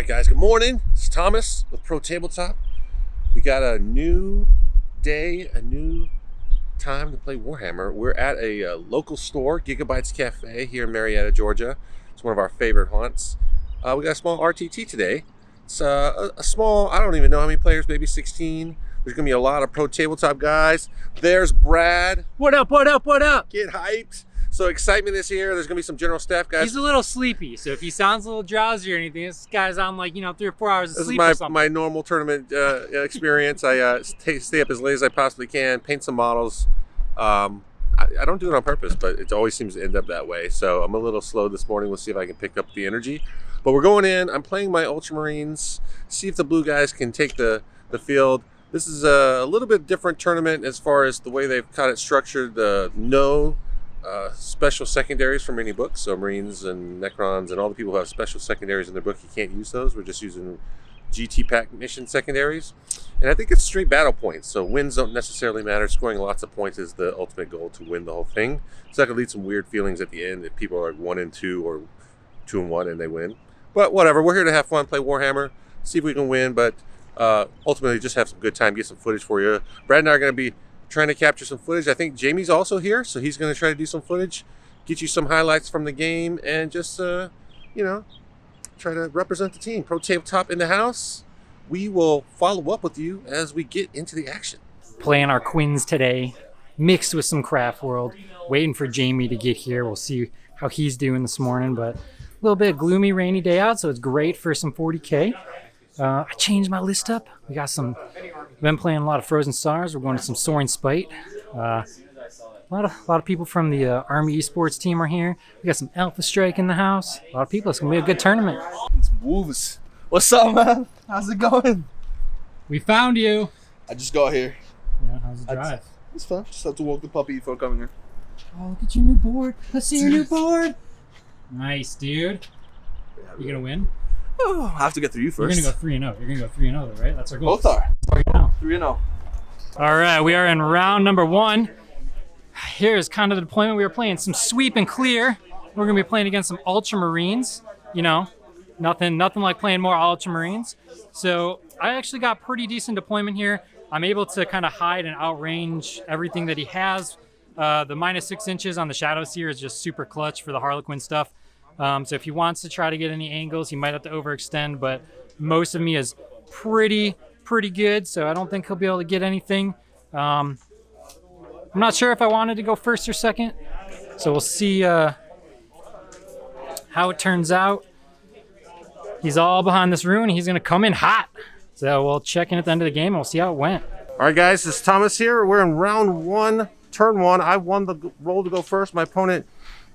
right, guys, good morning. It's Thomas with Pro Tabletop. We got a new day, a new time to play Warhammer. We're at a local store, Gigabytes Cafe, here in Marietta, Georgia. It's one of our favorite haunts. We got a small RTT today. It's a small, I don't even know how many players, maybe 16. There's going to be a lot of Pro Tabletop guys. There's Brad. What up, what up, what up? Get hyped. So excitement is here. There's going to be some general staff guys. He's a little sleepy, so if he sounds a little drowsy or anything, this guy's on like, 3 or 4 hours of This sleep is or something. my normal tournament experience. I stay up as late as I possibly can, paint some models. I don't do it on purpose, but it always seems to end up that way. So I'm a little slow this morning. We'll see if I can pick up the energy. But we're going in. I'm playing my Ultramarines. See if the blue guys can take the field. This is a little bit different tournament as far as the way they've got it structured. No special secondaries from any books. So Marines and Necrons and all the people who have special secondaries in their book, you can't use those. We're just using GT pack mission secondaries. And I think it's straight battle points. So wins don't necessarily matter. Scoring lots of points is the ultimate goal, to win the whole thing. So that could lead some weird feelings at the end if people are 1-2 or 2-1 and they win. But whatever, we're here to have fun, play Warhammer, see if we can win, but ultimately just have some good time, get some footage for you. Brad and I are going to be trying to capture some footage. I think Jamie's also here, so he's going to try to do some footage, get you some highlights from the game, and just, try to represent the team. Pro Tabletop in the house. We will follow up with you as we get into the action. Playing our Quins today, mixed with some Craft World. Waiting for Jamie to get here. We'll see how he's doing this morning, but a little bit gloomy, rainy day out, so it's great for some 40K. I changed my list up. We've been playing a lot of Frozen Stars. We're going to some Soaring Spite. A lot of people from the Army Esports team are here. We got some Alpha Strike in the house. A lot of people. It's gonna be a good tournament. It's Wolves. What's up, man? How's it going? We found you. I just got here. Yeah, how's the drive? It's fun. Just have to walk the puppy before coming here. Oh, look at your new board. Let's see your new board. Nice, dude. You gonna win? Oh, I have to get through you You're first. gonna go 3-0. You're gonna go 3-0, though, right? That's our goal. Both are. 3-0. All right, we are in round number 1. Here's kind of the deployment. We were playing some sweep and clear. We're gonna be playing against some Ultramarines. Nothing like playing more Ultramarines. So I actually got pretty decent deployment here. I'm able to kind of hide and outrange everything that he has. The -6 inches on the Shadow Seer is just super clutch for the Harlequin stuff. So if he wants to try to get any angles, he might have to overextend, but most of me is pretty good, so I don't think he'll be able to get anything. I'm not sure if I wanted to go first or second, so we'll see how it turns out. He's all behind this ruin. He's going to come in hot. So we'll check in at the end of the game, and we'll see how it went. All right, guys, it's Thomas here. We're in round 1, turn 1. I won the roll to go first. My opponent,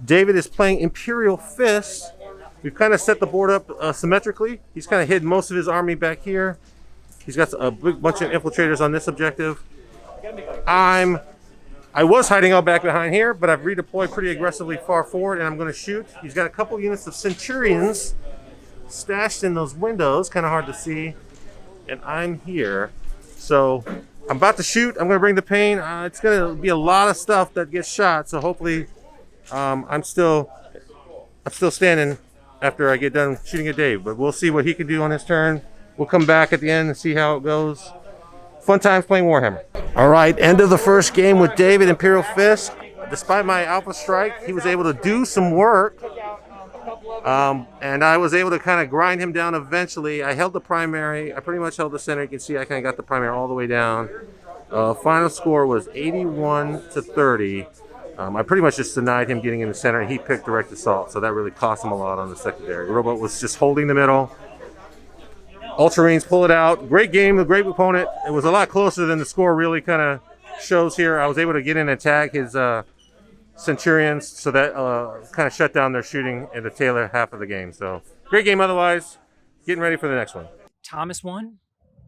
David, is playing Imperial Fist. We've kind of set the board up symmetrically. He's kind of hid most of his army back here. He's got a big bunch of infiltrators on this objective. I was hiding out back behind here, but I've redeployed pretty aggressively far forward, and I'm going to shoot. He's got a couple units of Centurions stashed in those windows, kind of hard to see, and I'm here. So I'm about to shoot. I'm going to bring the pain. It's going to be a lot of stuff that gets shot, so hopefully I'm still standing after I get done shooting at Dave, but we'll see what he can do on his turn. We'll come back at the end and see how it goes. Fun times playing Warhammer. All right, end of the first game with David, Imperial Fist. Despite my Alpha Strike, he was able to do some work, and I was able to kind of grind him down eventually. I held the primary. I pretty much held the center. You can see I kind of got the primary all the way down. Final score was 81-30. I pretty much just denied him getting in the center, and he picked direct assault, so that really cost him a lot on the secondary. The robot was just holding the middle. Ultramarines pull it out. Great game, a great opponent. It was a lot closer than the score really kind of shows here. I was able to get in and attack his Centurions, so that kind of shut down their shooting in the tail half of the game. So great game otherwise. Getting ready for the next one. Thomas won,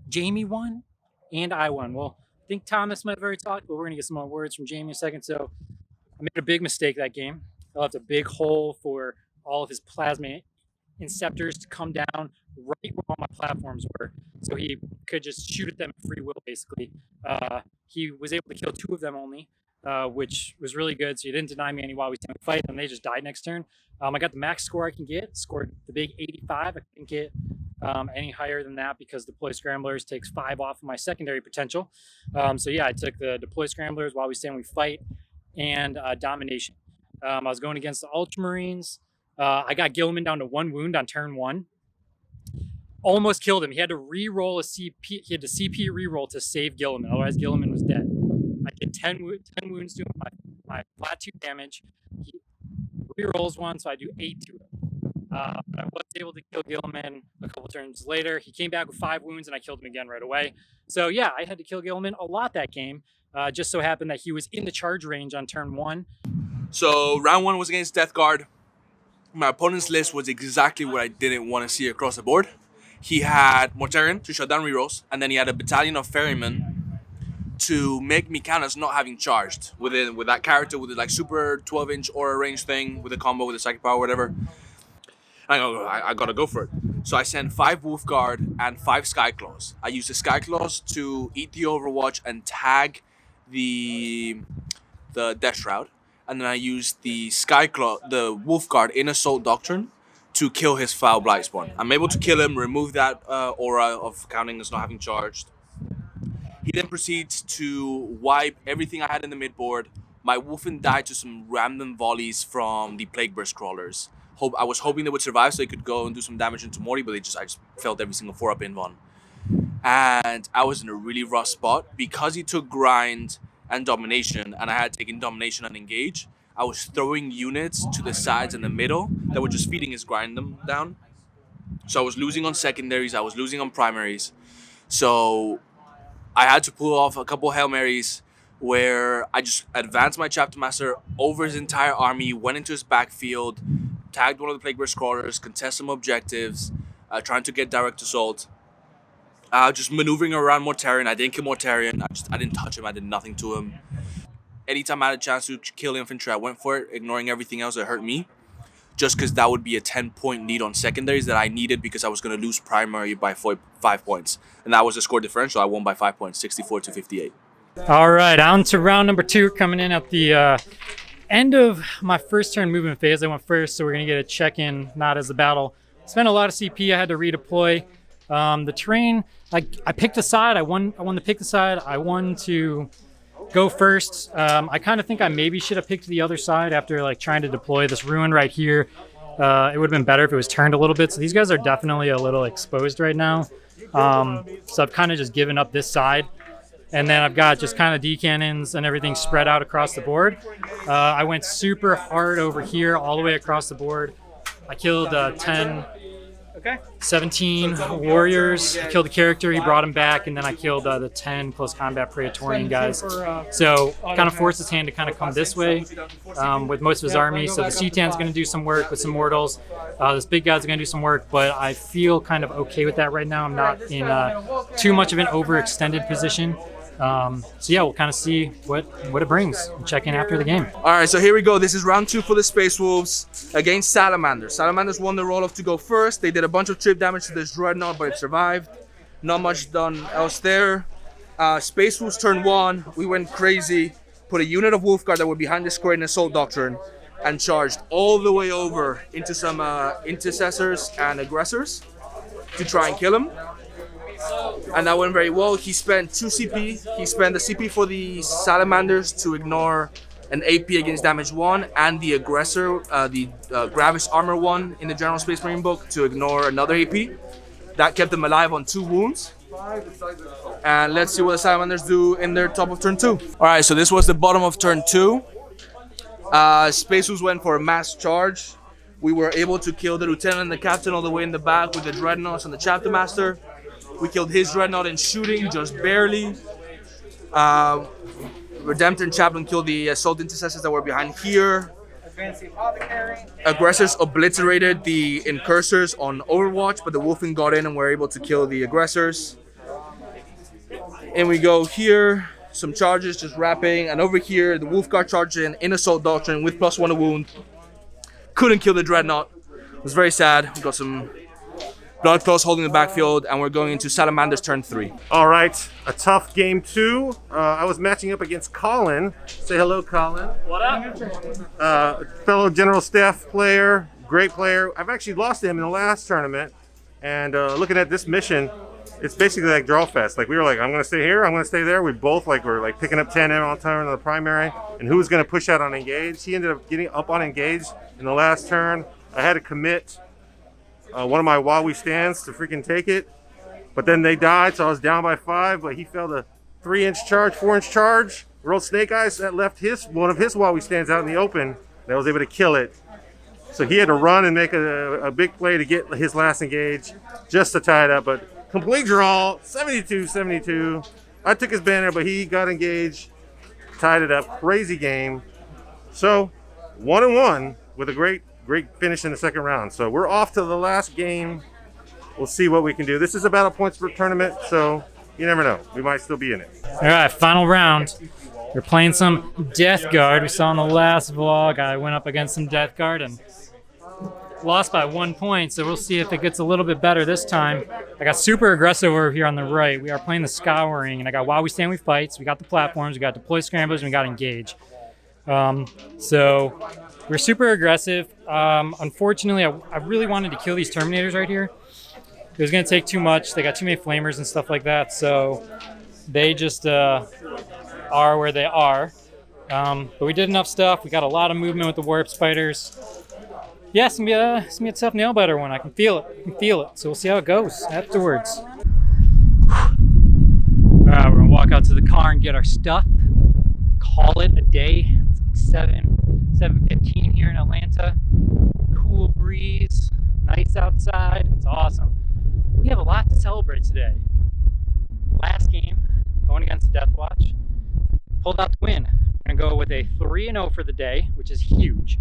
Jamie won, and I won. Well, I think Thomas might have already talked, but we're going to get some more words from Jamie in a second. So I made a big mistake that game. I left a big hole for all of his plasma inceptors to come down right where all my platforms were. So he could just shoot at them at free will, basically. He was able to kill 2 of them only, which was really good. So he didn't deny me any while we stand and fight, and they just died next turn. I got the max score I can get, scored the big 85. I couldn't get Any higher than that, because deploy scramblers takes 5 off of my secondary potential. So yeah, I took the deploy scramblers, while we stand we fight, and domination. I was going against the Ultramarines. I got Gilliman down to 1 wound on turn 1. Almost killed him. He had to re-roll a CP. He had to CP re-roll to save Gilliman. Otherwise, Gilliman was dead. I did 10 wounds to him. My flat 2 damage. He re-rolls 1, so I do 8 to him. I was able to kill Gilliman a couple turns later. He came back with 5 wounds, and I killed him again right away. So yeah, I had to kill Gilliman a lot that game. Just so happened that he was in the charge range on turn 1. So round 1 was against Death Guard. My opponent's list was exactly what I didn't want to see across the board. He had Mortarion to shut down rerolls, and then he had a battalion of ferrymen to make me count as not having charged with that character with the like super 12-inch aura range thing with a combo with a psychic power, whatever. I gotta go for it. So I sent 5 Wolf Guard and 5 Skyclaws. I used the Skyclaws to eat the Overwatch and tag the Death Shroud, and then I used the the Wolf Guard in Assault Doctrine to kill his Foul Blight Spawn. I'm able to kill him, remove that aura of counting as not having charged. He then proceeds to wipe everything I had in the midboard. My Wolfen died to some random volleys from the Plague Burst Crawlers. I was hoping they would survive so they could go and do some damage into Morty, but I just felt every single 4-up invuln. And I was in a really rough spot. Because he took Grind and Domination, and I had taken Domination and Engage, I was throwing units to the sides and the middle that were just feeding his Grind them down. So I was losing on secondaries, I was losing on primaries. So I had to pull off a couple Hail Marys where I just advanced my Chapter Master over his entire army, went into his backfield, tagged one of the Plague Burst Crawlers, contest some objectives, trying to get direct assault. Just maneuvering around Mortarion. I didn't kill Mortarion. I didn't touch him. I did nothing to him. Anytime I had a chance to kill infantry, I went for it, ignoring everything else that hurt me. Just because that would be a 10-point lead on secondaries that I needed because I was going to lose primary by 5 points. And that was the score differential. I won by 5 points, 64 to 58. All right, on to round number 2, coming in at the end of my first turn movement phase. I went first, so we're going to get a check-in, not as a battle. Spent a lot of CP. I had to redeploy. The terrain, I picked a side. I won to pick the side. I won to go first. I kind of think I maybe should have picked the other side after like trying to deploy this ruin right here. It would have been better if it was turned a little bit. So these guys are definitely a little exposed right now. So I've kind of just given up this side. And then I've got just kind of D-cannons and everything spread out across the board. I went super hard over here all the way across the board. I killed 17 warriors. I killed the character, he brought him back, and then I killed the 10 close combat Praetorian guys. So kind of forced his hand to kind of come this way with most of his army. So the C-Tan's going to do some work with some mortals. This big guy's going to do some work, but I feel kind of okay with that right now. I'm not in too much of an overextended position. So yeah, we'll kind of see what it brings and check in after the game. All right, so here we go. This is round 2 for the Space Wolves against Salamanders. Salamanders won the roll-off to go first. They did a bunch of trip damage to this Dreadnought, but it survived. Not much done else there. Space Wolves turn 1. We went crazy. Put a unit of Wolfguard that were behind the square in Assault Doctrine and charged all the way over into some Intercessors and Aggressors to try and kill him. And that went very well. He spent 2 CP. He spent the CP for the Salamanders to ignore an AP against damage 1, and the Aggressor, the Gravis Armor 1 in the General Space Marine book to ignore another AP. That kept them alive on 2 wounds. And let's see what the Salamanders do in their top of turn 2. Alright, so this was the bottom of turn 2. Space Wolves went for a mass charge. We were able to kill the Lieutenant and the Captain all the way in the back with the Dreadnoughts and the Chapter Master. We killed his Dreadnought in shooting, just barely. Redemptor and Chaplain killed the Assault Intercessors that were behind here. Aggressors obliterated the Incursors on Overwatch, but the Wolfen got in and were able to kill the Aggressors. And we go here, some charges just wrapping, and over here the Wolfguard charged in Assault Doctrine with +1 a wound. Couldn't kill the Dreadnought. It was very sad. We got some Blood Claws holding the backfield, and we're going into Salamander's turn 3. All right, a tough game 2. I was matching up against Colin. Say hello, Colin. What up? Fellow General Staff player, great player. I've actually lost to him in the last tournament. And looking at this mission, it's basically like draw fest. Like we were like, I'm gonna stay here, I'm gonna stay there. We both like were like picking up 10 all the time on the primary, and who was gonna push out on engage. He ended up getting up on engage in the last turn. I had to commit one of my Wowie stands to freaking take it, but then they died, so I was down by 5. But he failed a 3-inch charge, 4-inch charge. Rolled Snake Eyes that left one of his Wowie stands out in the open. And I was able to kill it. So he had to run and make a big play to get his last engage just to tie it up. But complete draw, 72-72. I took his banner, but he got engaged, tied it up. Crazy game. So 1-1 with a great finish in the second round. So we're off to the last game. We'll see what we can do. This is a battle points per tournament, so you never know. We might still be in it. All right, final round. We're playing some Death Guard. We saw in the last vlog I went up against some Death Guard and lost by 1 point, so we'll see if it gets a little bit better this time. I got super aggressive over here on the right. We are playing the Scouring, and I got While We Stand We Fights. We got the platforms, we got Deploy Scramblers, and we got Engage. So we're super aggressive. Unfortunately, I really wanted to kill these Terminators right here. It was going to take too much. They got too many flamers and stuff like that, so they just are where they are. But we did enough stuff. We got a lot of movement with the Warp Spiders. Yeah, it's gonna be a tough nail biter one. I can feel it. So we'll see how it goes afterwards. All right, we're gonna walk out to the car and get our stuff. Call it a day. It's like 7:15 here in Atlanta. Cool breeze, nice outside. It's awesome. We have a lot to celebrate today. Last game, going against the Death Watch, pulled out the win. We're gonna go with a 3-0 for the day, which is huge.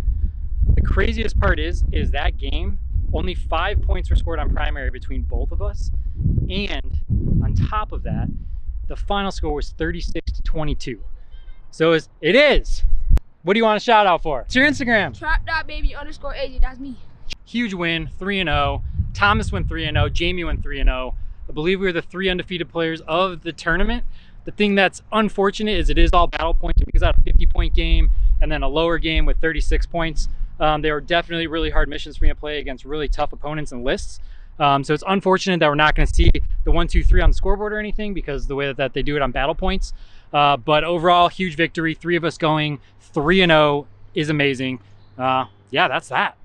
The craziest part is that game, only 5 points were scored on primary between both of us. And on top of that, the final score was 36-22. So it is. What do you want to shout out for? It's your Instagram. Trap.baby_AJ, that's me. Huge win, 3-0. Thomas went 3-0, Jamie went 3-0. I believe we were the 3 undefeated players of the tournament. The thing that's unfortunate is it is all battle points because I had a 50-point game and then a lower game with 36 points. They were definitely really hard missions for me to play against really tough opponents and lists. So it's unfortunate that we're not going to see the 1, 2, 3 on the scoreboard or anything because the way that they do it on battle points. But overall, huge victory. 3 of us going 3-0 is amazing. Yeah, that's that.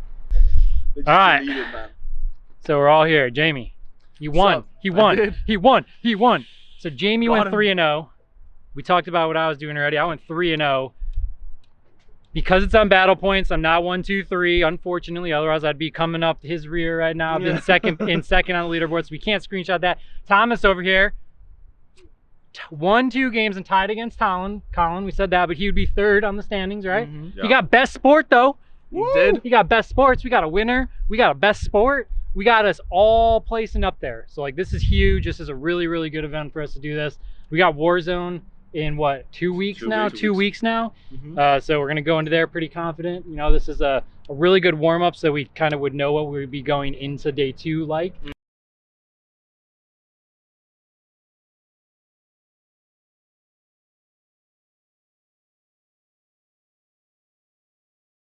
All right. So we're all here. Jamie, you won. He won. He won. So Jamie went 3-0. We talked about what I was doing already. I went 3-0. Because it's on battle points, I'm not 1, 2, 3, unfortunately. Otherwise, I'd be coming up his rear right now. I've been second on the leaderboard, so we can't screenshot that. Thomas over here, won 2 games and tied against Colin. We said that, but he would be 3rd on the standings, right? Yep. He got best sport, though. He did. He got best sports. We got a winner. We got a best sport. We got us all placing up there. So, like, this is huge. This is a really, really good event for us to do this. We got Warzone in what, 2 weeks now? 2 weeks now. So we're gonna go into there pretty confident. You know, this is a really good warm-up so we kind of would know what we would be going into day 2 like.